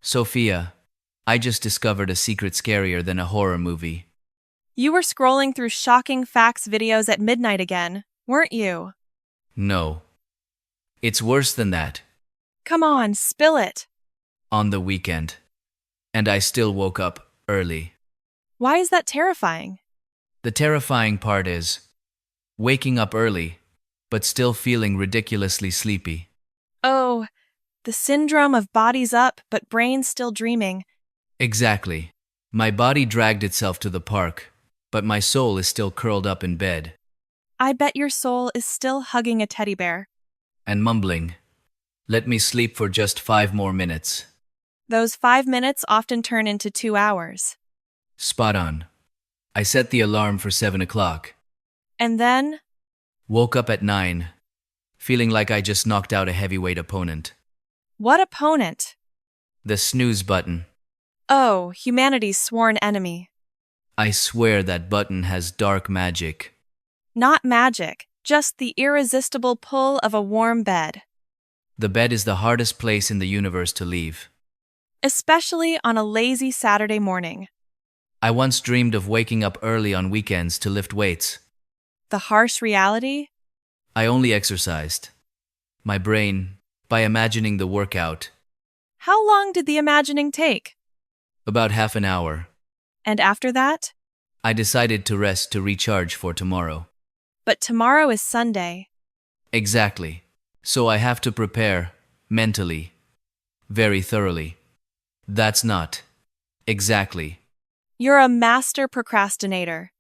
Sophia, I just discovered a secret scarier than a horror movie. You were scrolling through shocking facts videos at midnight again, weren't you? No. It's worse than that. Come on, spill it. On the weekend. And I still woke up early. Why is that terrifying? The terrifying part is waking up early, but still feeling ridiculously sleepy. Oh, the syndrome of bodies up but brains still dreaming. Exactly. My body dragged itself to the park, but my soul is still curled up in bed I bet your soul is still hugging a teddy bear. and mumbling, "Let me sleep for just 5 more minutes." Those 5 minutes often turn into 2 hours. Spot on. I set the alarm for 7 o'clock. And then, Woke up at 9, feeling like I just knocked out a heavyweight opponent. what opponent? The snooze button. Oh, humanity's sworn enemy. I swear that button has dark magic. Not magic, just the irresistible pull of a warm bed. The bed is the hardest place in the universe to leave. Especially on a lazy Saturday morning. I once dreamed of waking up early on weekends to lift weights. The harsh reality? I only exercised my brain by imagining the workout. How long did the imagining take? About half an hour. And after that? I decided to rest to recharge for tomorrow. But tomorrow is Sunday. Exactly. So I have to prepare mentally, very thoroughly. That's not exactly. You're a master procrastinator.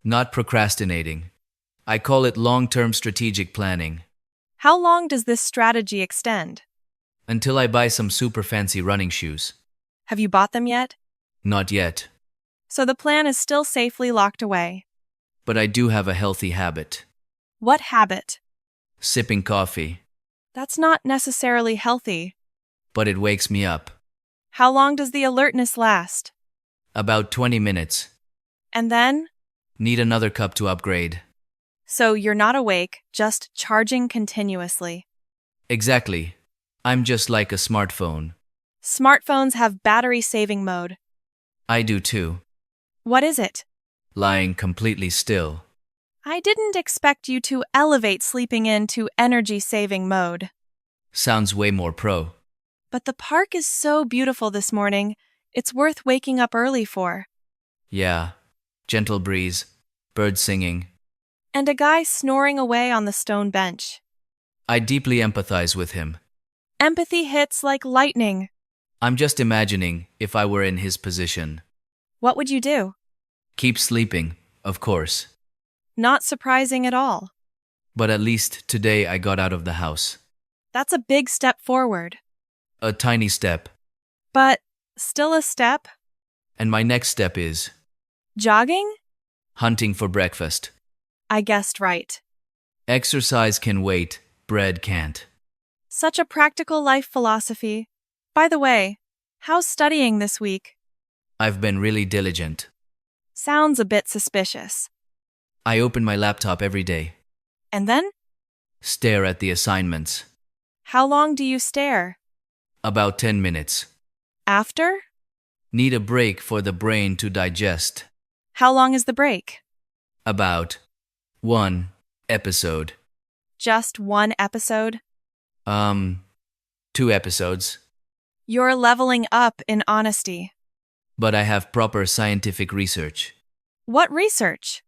Not procrastinating. I call it long-term strategic planning. How long does this strategy extend? Until I buy some super fancy running shoes. Have you bought them yet? Not yet. So the plan is still safely locked away. But I do have a healthy habit. What habit? Sipping coffee. That's not necessarily healthy. But it wakes me up. How long does the alertness last? About 20 minutes. And then? Need another cup to upgrade. So you're not awake, just charging continuously. Exactly. I'm just like a smartphone. Smartphones have battery-saving mode. I do too. What is it? Lying completely still. I didn't expect you to elevate sleeping into energy-saving mode. Sounds way more pro. But the park is so beautiful this morning, it's worth waking up early for. Yeah. Gentle breeze. Birds singing. And a guy snoring away on the stone bench. I deeply empathize with him. Empathy hits like lightning. I'm just imagining if I were in his position. What would you do? Keep sleeping, of course. Not surprising at all. But at least today I got out of the house. That's a big step forward. A tiny step. But still a step? And my next step is Jogging? hunting for breakfast. I guessed right. Exercise can wait, bread can't. Such a practical life philosophy. By the way, how's studying this week? I've been really diligent. Sounds a bit suspicious. I open my laptop every day. And then? Stare at the assignments. How long do you stare? About 10 minutes. After? Need a break for the brain to digest. How long is the break? About 1 episode. Just one episode? 2 episodes. You're leveling up in honesty. But I have proper scientific research. What research?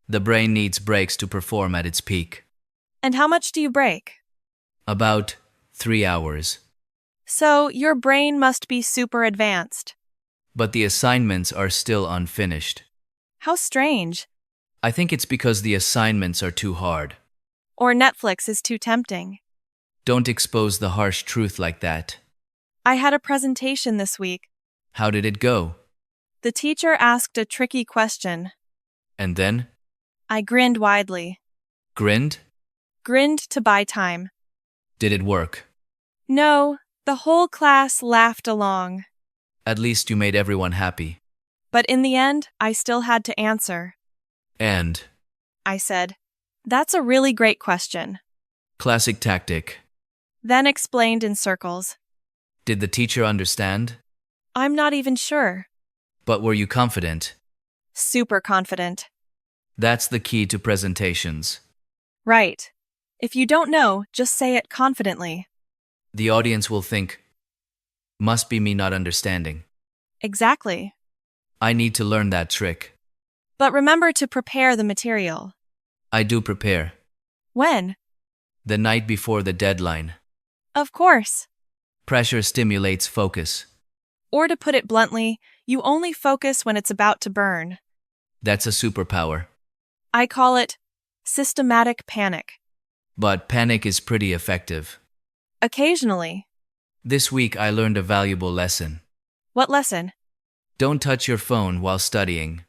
The brain needs breaks to perform at its peak. And how much do you break? About 3 hours. So your brain must be super advanced. But the assignments are still unfinished. How strange. I think it's because the assignments are too hard. Or Netflix is too tempting. Don't expose the harsh truth like that. I had a presentation this week. How did it go? The teacher asked a tricky question. And then? I grinned widely. Grinned? Grinned to buy time. Did it work? No, the whole class laughed along. At least you made everyone happy. But in the end, I still had to answer. And? I said, "That's a really great question." Classic tactic. Then explained in circles. Did the teacher understand? I'm not even sure. But were you confident? Super confident. That's the key to presentations. Right. If you don't know, just say it confidently. The audience will think, must be me not understanding. Exactly. I need to learn that trick. But remember to prepare the material. I do prepare. When? The night before the deadline. Of course. Pressure stimulates focus. Or to put it bluntly, you only focus when it's about to burn. That's a superpower. I call it systematic panic. But panic is pretty effective. Occasionally. This week I learned a valuable lesson. What lesson? Don't touch your phone while studying.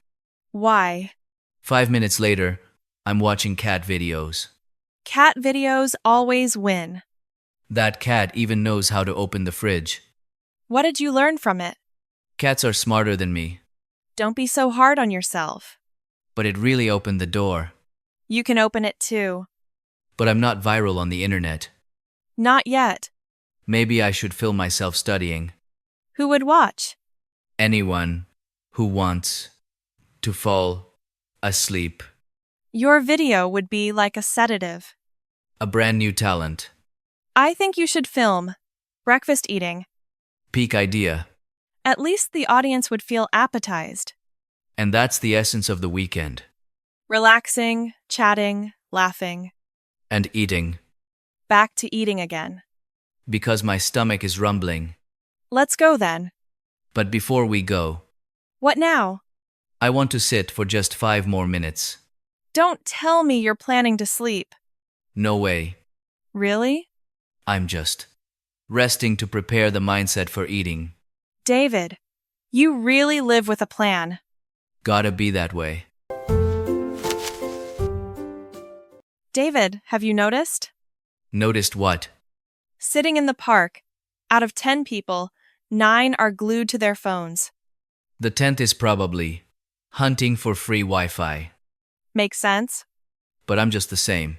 Why? 5 minutes later, I'm watching cat videos. Cat videos always win. That cat even knows how to open the fridge. What did you learn from it? Cats are smarter than me, Don't be so hard on yourself. but it really opened the door. You can open it too. But I'm not viral on the internet. Not yet. Maybe I should film myself studying. Who would watch? Anyone who wants to fall asleep. Your video would be like a sedative. A brand new talent. I think you should film breakfast eating. Peak idea. At least the audience would feel appetized. And that's the essence of the weekend. Relaxing, chatting, laughing. And eating. Back to eating again. Because my stomach is rumbling. Let's go then. But before we go, What now? I want to sit for just 5 more minutes. Don't tell me you're planning to sleep. No way. Really? I'm just resting to prepare the mindset for eating. David, you really live with a plan. Gotta be that way. David, have you noticed? Noticed what? Sitting in the park, out of 10 people, 9 are glued to their phones. The 10th is probably hunting for free Wi-Fi. Makes sense? But I'm just the same.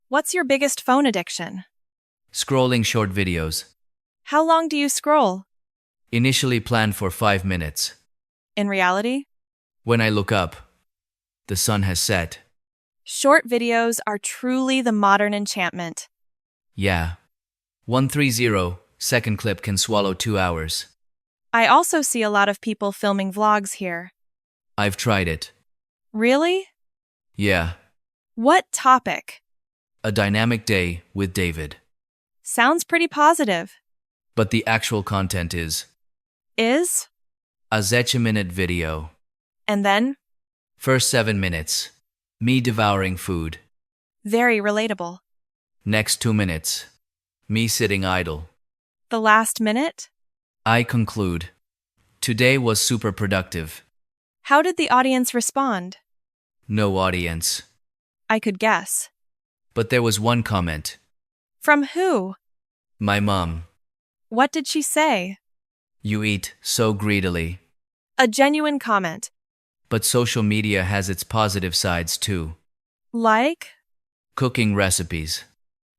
What's your biggest phone addiction? Scrolling short videos. How long do you scroll? Initially planned for 5 minutes. In reality? When I look up, the sun has set. Short videos are truly the modern enchantment. Yeah. 130-second clip can swallow 2 hours. I also see a lot of people filming vlogs here. I've tried it. Really? Yeah. What topic? A dynamic day with David. Sounds pretty positive. But the actual content is Is? a 10-minute video. And then? First 7 minutes, me devouring food. Very relatable. Next 2 minutes, me sitting idle. The last minute? I conclude, today was super productive. How did the audience respond? No audience. I could guess. But there was one comment. From who? My mom. What did she say? You eat so greedily. A genuine comment. But social media has its positive sides too. Like? Cooking recipes.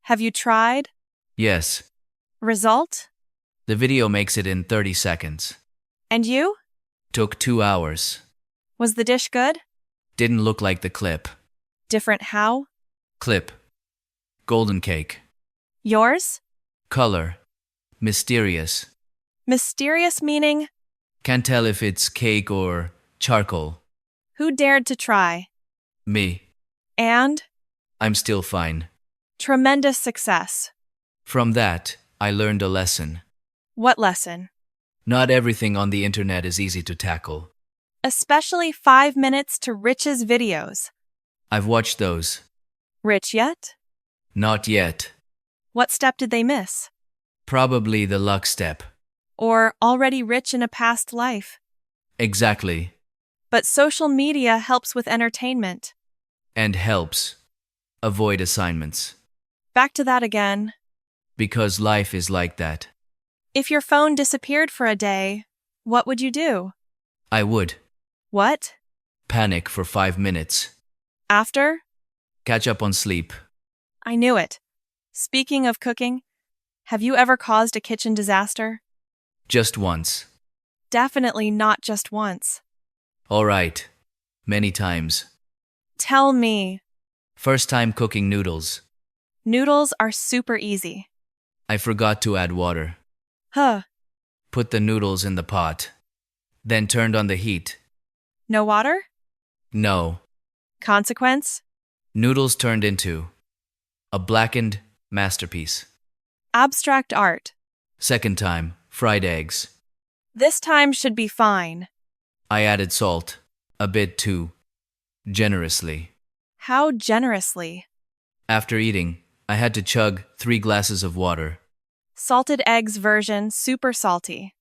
Have you tried? Yes. Result? The video makes it in 30 seconds. And you? Took 2 hours. Was the dish good? Didn't look like the clip. Different how? Clip. Golden cake. Yours? Color. Mysterious. Mysterious meaning? Can't tell if it's cake or charcoal. Who dared to try? Me. And? I'm still fine. Tremendous success. From that, I learned a lesson. What lesson? Not everything on the internet is easy to tackle. Especially 5 minutes to Rich's videos. I've watched those. Rich yet? Not yet. What step did they miss? Probably the luck step. Or already rich in a past life? Exactly. But social media helps with entertainment. And helps. Avoid assignments. Back to that again. Because life is like that. If your phone disappeared for a day, what would you do? I would. What? Panic for 5 minutes. After? Catch up on sleep. I knew it. Speaking of cooking, have you ever caused a kitchen disaster? Just once. Definitely not just once. All right. Many times. Tell me. First time cooking noodles. Noodles are super easy. I forgot to add water. Huh. Put the noodles in the pot. Then turned on the heat. No water? No. Consequence? Noodles turned into a blackened masterpiece. Abstract art. Second time, fried eggs. This time should be fine. I added salt, a bit too generously. How generously. After eating, I had to chug 3 glasses of water. Salted eggs version super salty.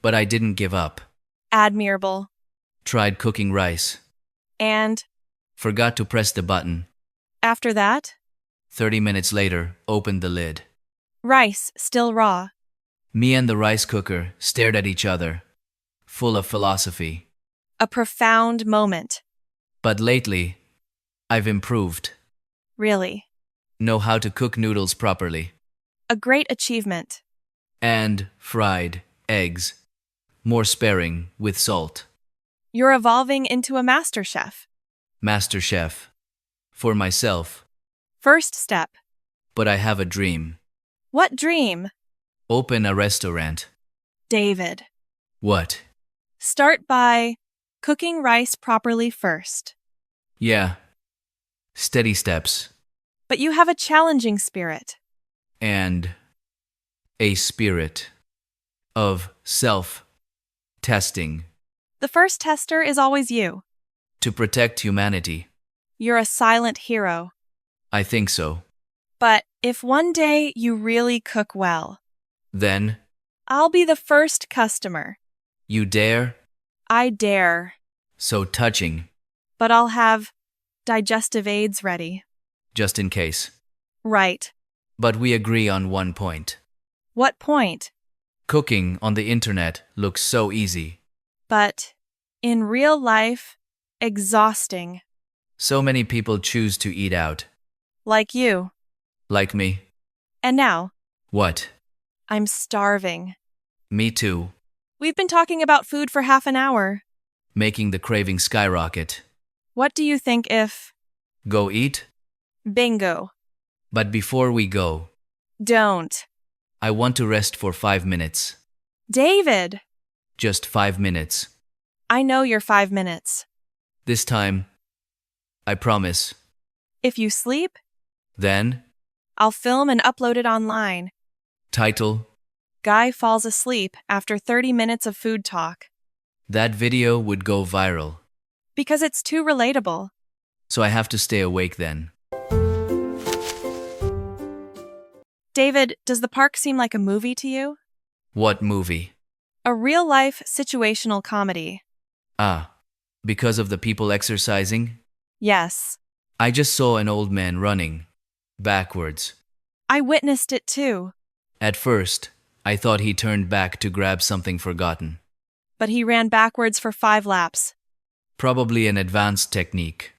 But I didn't give up. Admirable. Tried cooking rice. And Forgot to press the button. after that, 30 minutes later, opened the lid. rice still raw. Me and the rice cooker stared at each other, full of philosophy. A profound moment. But lately, I've improved. Really. Know how to cook noodles properly. A great achievement. And fried eggs. More sparing with salt. You're evolving into a master chef. Master chef. For myself. First step. But I have a dream. What dream? Open a restaurant. David. What? Start by cooking rice properly first. Yeah. Steady steps. But you have a challenging spirit. And a spirit of self-testing The first tester is always you. to protect humanity. You're a silent hero. I think so. But if one day you really cook well, Then, I'll be the first customer. you dare? I dare. So touching, But I'll have digestive aids ready. just in case. Right. But we agree on one point. What point? Cooking on the internet looks so easy. But in real life, exhausting. So many people choose to eat out. Like you. Like me. And now, What? I'm starving. Me too. We've been talking about food for half an hour. Making the craving skyrocket. What do you think if... Go eat? Bingo. But before we go, Don't. I want to rest for 5 minutes. David! Just 5 minutes. I know your 5 minutes. This time, I promise. If you sleep, Then, I'll film and upload it online. title, Guy falls asleep after 30 minutes of food talk. that video would go viral. Because it's too relatable. So I have to stay awake then. David, does the park seem like a movie to you? What movie? A real-life situational comedy. Ah, because of the people exercising? Yes. I just saw an old man running. Backwards. I witnessed it too. At first, I thought he turned back to grab something forgotten. But he ran backwards for 5 laps. Probably an advanced technique.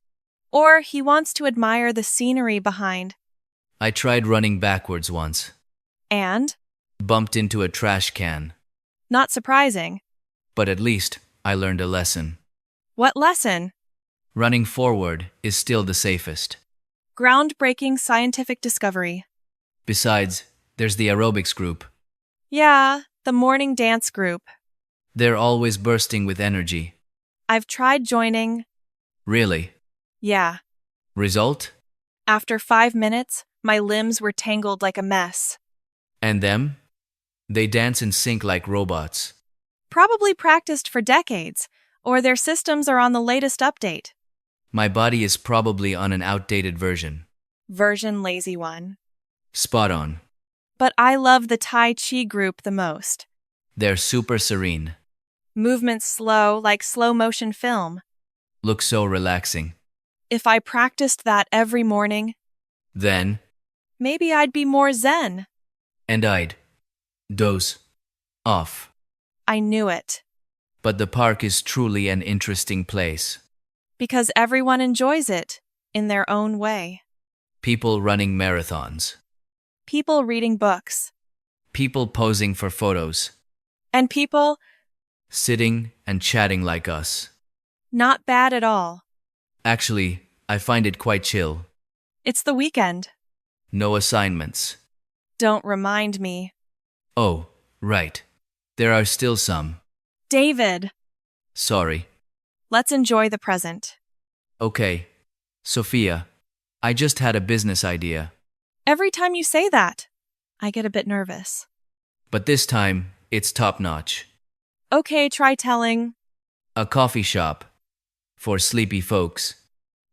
Or he wants to admire the scenery behind. I tried running backwards once. And, Bumped into a trash can. not surprising, But at least, I learned a lesson. what lesson? Running forward is still the safest. Groundbreaking scientific discovery. Besides, there's the aerobics group. Yeah, the morning dance group. They're always bursting with energy. I've tried joining. Really? Yeah. Result? After 5 minutes, my limbs were tangled like a mess. And them? They dance in sync like robots. Probably practiced for decades, or their systems are on the latest update. My body is probably on an outdated version. Version lazy one. Spot on. But I love the Tai Chi group the most. They're super serene. Movements slow like slow motion film. Look so relaxing. If I practiced that every morning, Then, maybe I'd be more zen. and I'd doze off. I knew it. But the park is truly an interesting place. Because everyone enjoys it, in their own way. People running marathons. People reading books. People posing for photos. And people sitting and chatting like us. Not bad at all. Actually, I find it quite chill. It's the weekend. No assignments. Don't remind me. Oh, right. There are still some. David, Sorry. let's enjoy the present. Okay. Sophia, I just had a business idea. Every time you say that, I get a bit nervous. But this time, it's top notch. Okay, try telling. A coffee shop. For sleepy folks.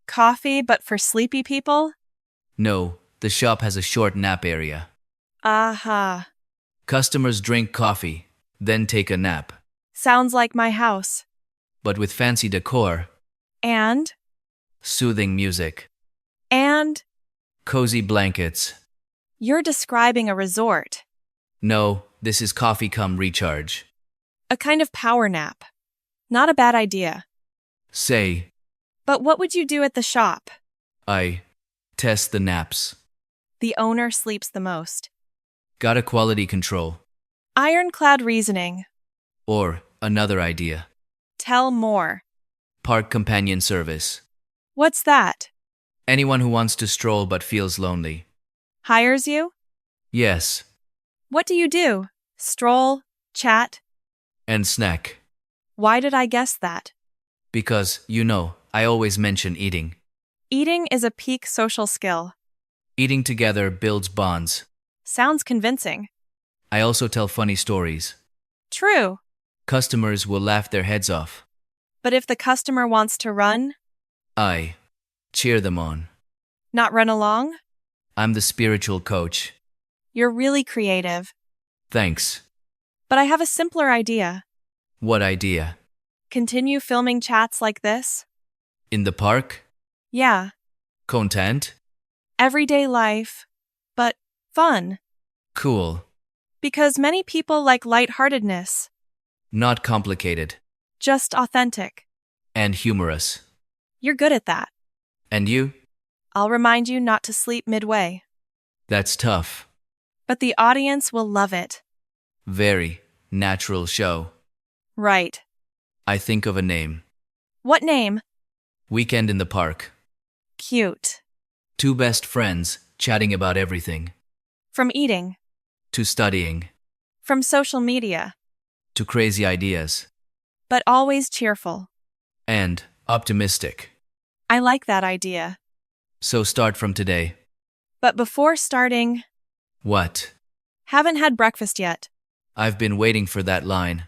Coffee, but for sleepy people? No, the shop has a short nap area. Aha. Customers drink coffee, then take a nap. Sounds like my house. But with fancy decor, And? soothing music, And? cozy blankets. You're describing a resort. No, this is coffee cum recharge. A kind of power nap. Not a bad idea. Say, But what would you do at the shop? I test the naps. The owner sleeps the most. Got a quality control. Ironclad reasoning. Or another idea. Tell more. Park companion service. What's that? Anyone who wants to stroll but feels lonely. Hires you? Yes, What do you do? Stroll? Chat? and snack. Why did I guess that? Because, I always mention eating. Eating is a peak social skill. Eating together builds bonds. Sounds convincing. I also tell funny stories. True. Customers will laugh their heads off. But if the customer wants to run, I cheer them on. not run along, I'm the spiritual coach. you're really creative. Thanks. But I have a simpler idea. What idea? Continue filming chats like this? In the park? Yeah. Content? Everyday life. But fun. Cool. Because many people like lightheartedness. Not complicated. Just authentic. And humorous. You're good at that. And you? I'll remind you not to sleep midway. That's tough. But the audience will love it. Very natural show. Right. I think of a name. What name? Weekend in the park. Cute. Two best friends chatting about everything. From eating. To studying. From social media. To crazy ideas. But always cheerful. And optimistic. I like that idea. So start from today. But before starting, What? haven't had breakfast yet. I've been waiting for that line.